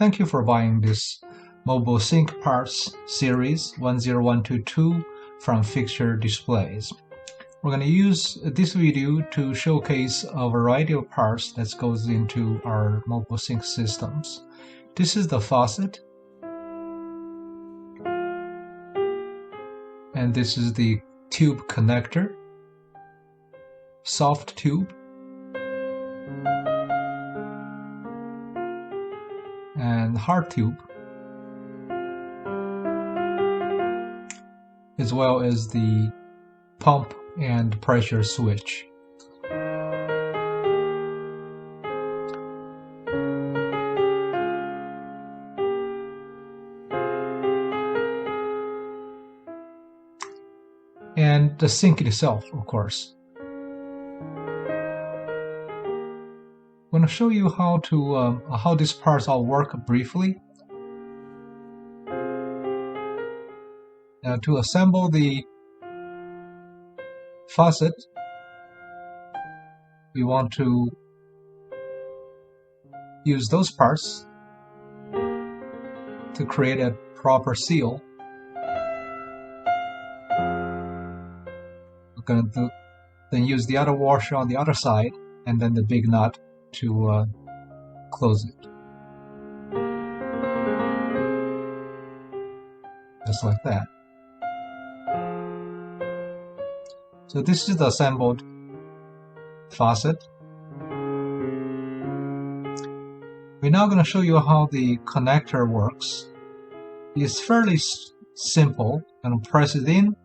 Thank you for buying this mobile sink parts series 10122 from Fixture Displays. We're going to use this video to showcase a variety of parts that goes into our mobile sink systems. This is the faucet, and this is the tube connector, soft tube, and hard tube, as well as the pump and pressure switch. And the sink itself, of course. I'm going to show you how these parts all work briefly. Now, to assemble the faucet, we want to use those parts to create a proper seal. We're going to then use the other washer on the other side, and then the big nut to close it. Just like that. So this is the assembled faucet. We're now going to show you how the connector works. It's fairly simple. You're going to press it in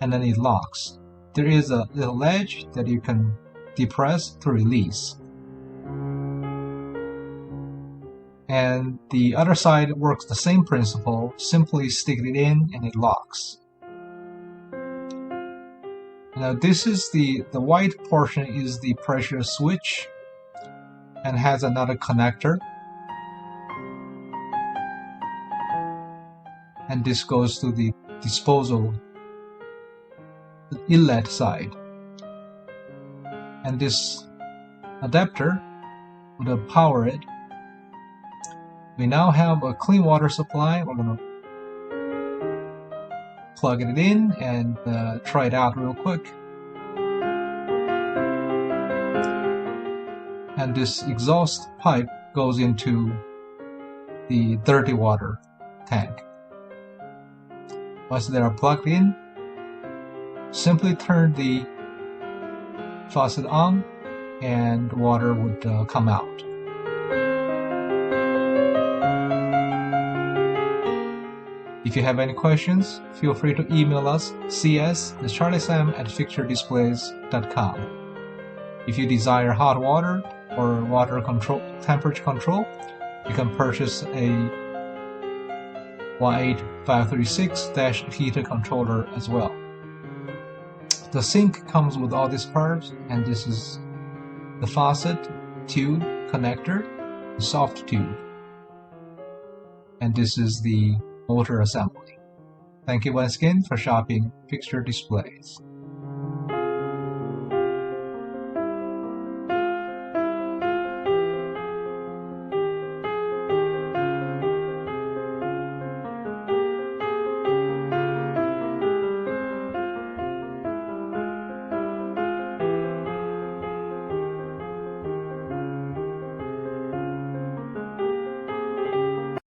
and then it locks. There is a little ledge that you can depress to release. And the other side works the same principle. Simply stick it in and it locks. Now this is the white portion is the pressure switch and has another connector. And this goes to the disposal, the inlet side. And this adapter will power it. We now have a clean water supply. We're going to plug it in and try it out real quick. And this exhaust pipe goes into the dirty water tank. Once they are plugged in, simply turn the faucet on and water would come out. If you have any questions, feel free to email us cs@fixturedisplays.com. If you desire hot water or water control, temperature control, you can purchase a 18536 heater controller as well. The sink comes with all these parts, and this is the faucet, tube, connector, soft tube, and this is the motor assembly. Thank you once again for shopping Fixture Displays.